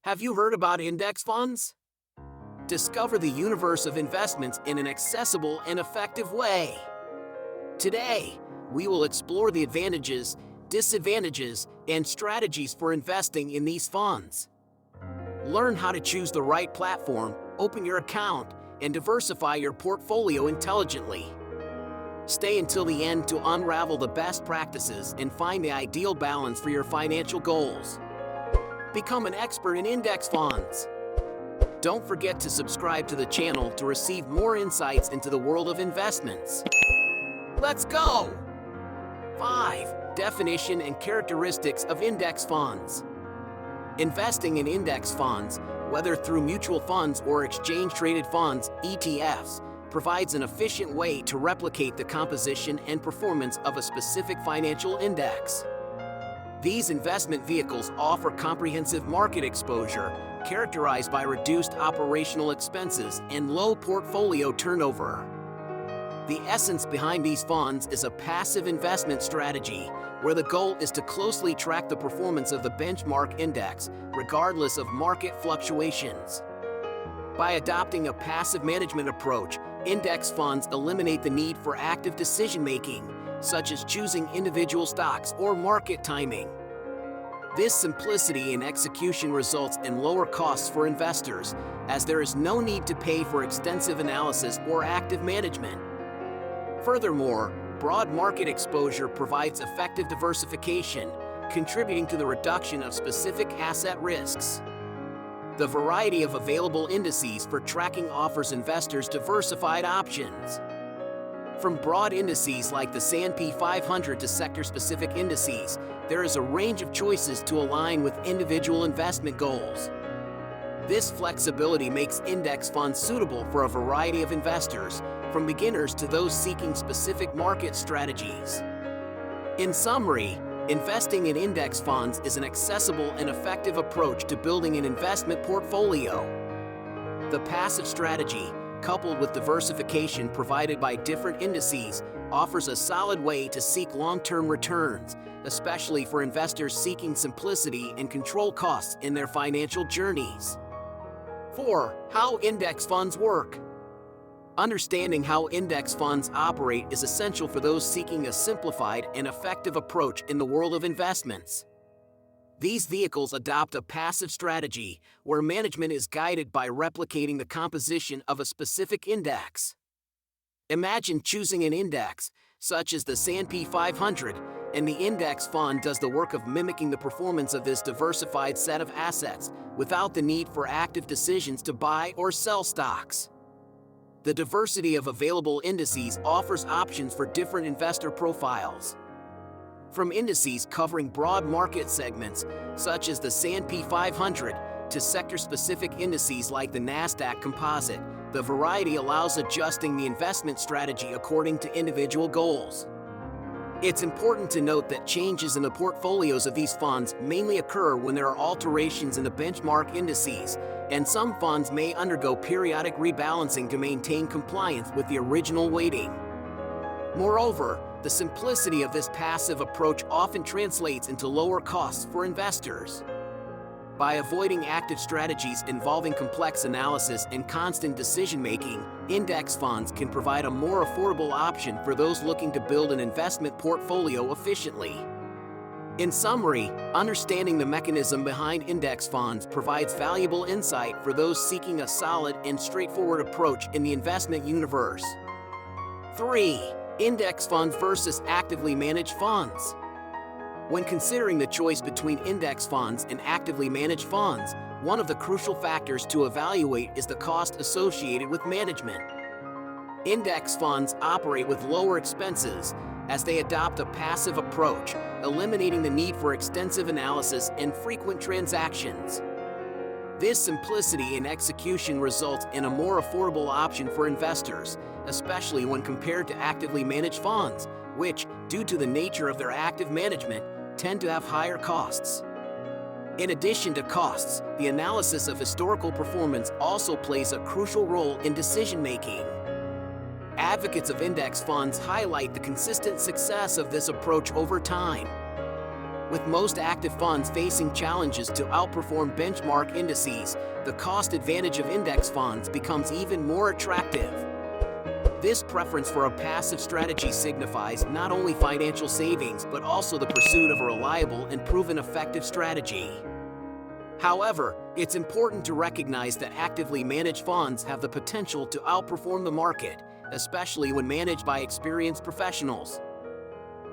Have you heard about index funds? Discover the universe of investments in an accessible and effective way. Today, we will explore the advantages, disadvantages, and strategies for investing in these funds. Learn how to choose the right platform, open your account, and diversify your portfolio intelligently. Stay until the end to unravel the best practices and find the ideal balance for your financial goals. Become an expert in index funds. Don't forget to subscribe to the channel to receive more insights into the world of investments. Let's go! 5. Definition and characteristics of index funds. Investing in index funds, whether through mutual funds or exchange-traded funds, ETFs, provides an efficient way to replicate the composition and performance of a specific financial index. These investment vehicles offer comprehensive market exposure, characterized by reduced operational expenses and low portfolio turnover. The essence behind these funds is a passive investment strategy, where the goal is to closely track the performance of the benchmark index, regardless of market fluctuations. By adopting a passive management approach, index funds eliminate the need for active decision-making, such as choosing individual stocks or market timing. This simplicity in execution results in lower costs for investors, as there is no need to pay for extensive analysis or active management. Furthermore, broad market exposure provides effective diversification, contributing to the reduction of specific asset risks. The variety of available indices for tracking offers investors diversified options. From broad indices like the S&P 500 to sector-specific indices, there is a range of choices to align with individual investment goals. This flexibility makes index funds suitable for a variety of investors, from beginners to those seeking specific market strategies. In summary, investing in index funds is an accessible and effective approach to building an investment portfolio. The passive strategy, coupled with diversification provided by different indices, offers a solid way to seek long-term returns, especially for investors seeking simplicity and control costs in their financial journeys. 4. How index funds work. Understanding how index funds operate is essential for those seeking a simplified and effective approach in the world of investments. These vehicles adopt a passive strategy where management is guided by replicating the composition of a specific index. Imagine choosing an index, such as the S&P 500, and the index fund does the work of mimicking the performance of this diversified set of assets without the need for active decisions to buy or sell stocks. The diversity of available indices offers options for different investor profiles. From indices covering broad market segments, such as the S&P 500, to sector-specific indices like the Nasdaq Composite, the variety allows adjusting the investment strategy according to individual goals. It's important to note that changes in the portfolios of these funds mainly occur when there are alterations in the benchmark indices, and some funds may undergo periodic rebalancing to maintain compliance with the original weighting. Moreover, the simplicity of this passive approach often translates into lower costs for investors. By avoiding active strategies involving complex analysis and constant decision-making, index funds can provide a more affordable option for those looking to build an investment portfolio efficiently. In summary, understanding the mechanism behind index funds provides valuable insight for those seeking a solid and straightforward approach in the investment universe. 3. Index funds versus actively managed funds. When considering the choice between index funds and actively managed funds, one of the crucial factors to evaluate is the cost associated with management. Index funds operate with lower expenses as they adopt a passive approach, eliminating the need for extensive analysis and frequent transactions. This simplicity in execution results in a more affordable option for investors, especially when compared to actively managed funds, which, due to the nature of their active management, tend to have higher costs. In addition to costs, the analysis of historical performance also plays a crucial role in decision-making. Advocates of index funds highlight the consistent success of this approach over time. With most active funds facing challenges to outperform benchmark indices, the cost advantage of index funds becomes even more attractive. This preference for a passive strategy signifies not only financial savings but also the pursuit of a reliable and proven effective strategy. However, it's important to recognize that actively managed funds have the potential to outperform the market, especially when managed by experienced professionals.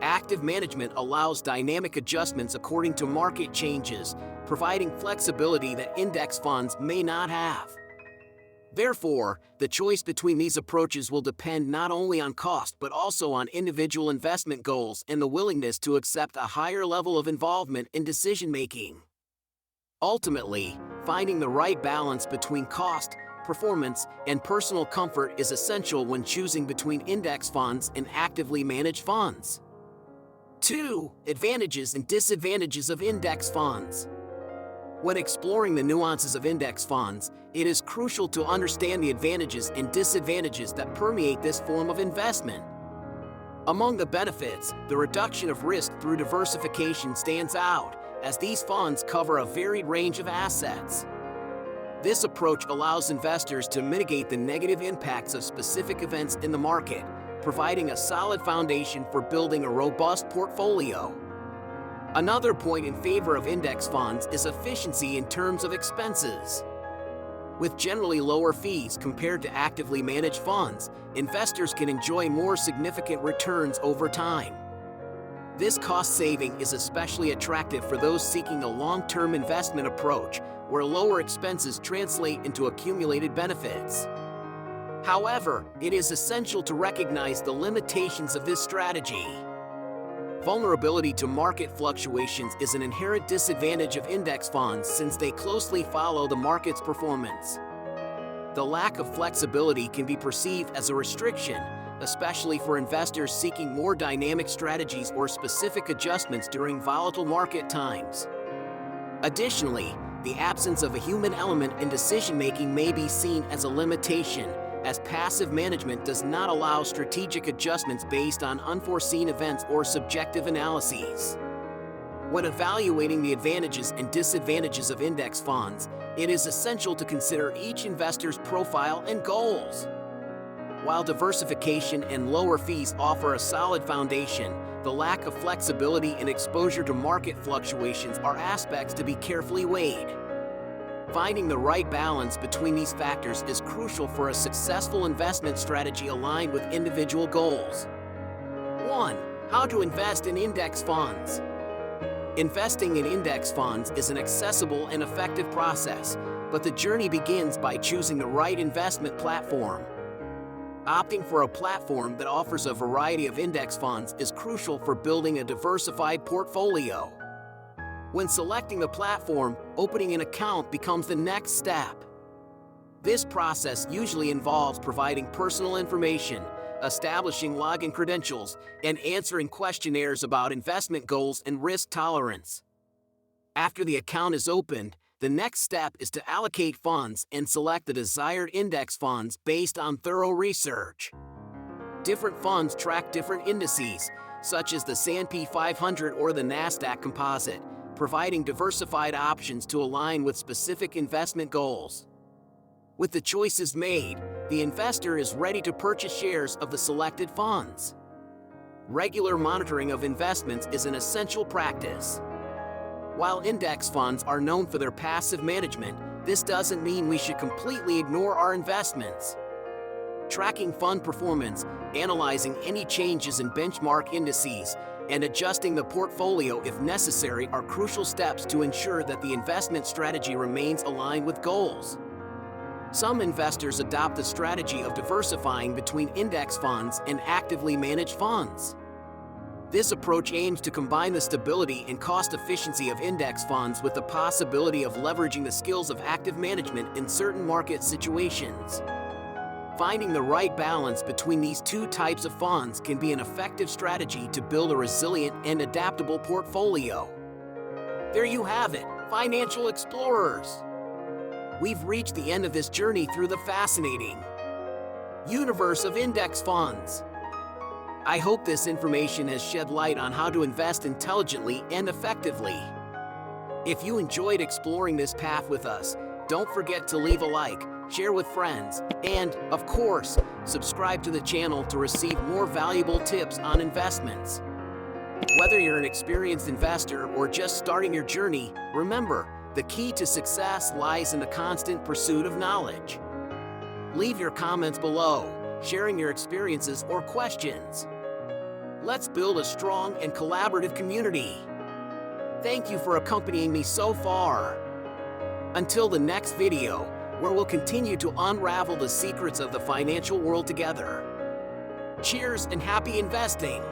Active management allows dynamic adjustments according to market changes, providing flexibility that index funds may not have. Therefore, the choice between these approaches will depend not only on cost but also on individual investment goals and the willingness to accept a higher level of involvement in decision-making. Ultimately, finding the right balance between cost, performance, and personal comfort is essential when choosing between index funds and actively managed funds. 2. Advantages and disadvantages of index funds. When exploring the nuances of index funds, it is crucial to understand the advantages and disadvantages that permeate this form of investment. Among the benefits, the reduction of risk through diversification stands out, as these funds cover a varied range of assets. This approach allows investors to mitigate the negative impacts of specific events in the market, providing a solid foundation for building a robust portfolio. Another point in favor of index funds is efficiency in terms of expenses. With generally lower fees compared to actively managed funds, investors can enjoy more significant returns over time. This cost saving is especially attractive for those seeking a long-term investment approach, where lower expenses translate into accumulated benefits. However, it is essential to recognize the limitations of this strategy. Vulnerability to market fluctuations is an inherent disadvantage of index funds since they closely follow the market's performance. The lack of flexibility can be perceived as a restriction, especially for investors seeking more dynamic strategies or specific adjustments during volatile market times. Additionally, the absence of a human element in decision-making may be seen as a limitation, as passive management does not allow strategic adjustments based on unforeseen events or subjective analyses. When evaluating the advantages and disadvantages of index funds, it is essential to consider each investor's profile and goals. While diversification and lower fees offer a solid foundation, the lack of flexibility and exposure to market fluctuations are aspects to be carefully weighed. Finding the right balance between these factors is crucial for a successful investment strategy aligned with individual goals. 1. How to invest in index funds. Investing in index funds is an accessible and effective process, but the journey begins by choosing the right investment platform. Opting for a platform that offers a variety of index funds is crucial for building a diversified portfolio. When selecting the platform, opening an account becomes the next step. This process usually involves providing personal information, establishing login credentials, and answering questionnaires about investment goals and risk tolerance. After the account is opened, the next step is to allocate funds and select the desired index funds based on thorough research. Different funds track different indices, such as the S&P 500 or the Nasdaq Composite, providing diversified options to align with specific investment goals. With the choices made, the investor is ready to purchase shares of the selected funds. Regular monitoring of investments is an essential practice. While index funds are known for their passive management, this doesn't mean we should completely ignore our investments. Tracking fund performance, analyzing any changes in benchmark indices, and adjusting the portfolio if necessary are crucial steps to ensure that the investment strategy remains aligned with goals. Some investors adopt the strategy of diversifying between index funds and actively managed funds. This approach aims to combine the stability and cost efficiency of index funds with the possibility of leveraging the skills of active management in certain market situations. Finding the right balance between these two types of funds can be an effective strategy to build a resilient and adaptable portfolio. There you have it, financial explorers. We've reached the end of this journey through the fascinating universe of index funds. I hope this information has shed light on how to invest intelligently and effectively. If you enjoyed exploring this path with us, don't forget to leave a like, share with friends, and, of course, subscribe to the channel to receive more valuable tips on investments. Whether you're an experienced investor or just starting your journey, remember, the key to success lies in the constant pursuit of knowledge. Leave your comments below, sharing your experiences or questions. Let's build a strong and collaborative community. Thank you for accompanying me so far. Until the next video, where we'll continue to unravel the secrets of the financial world together. Cheers and happy investing!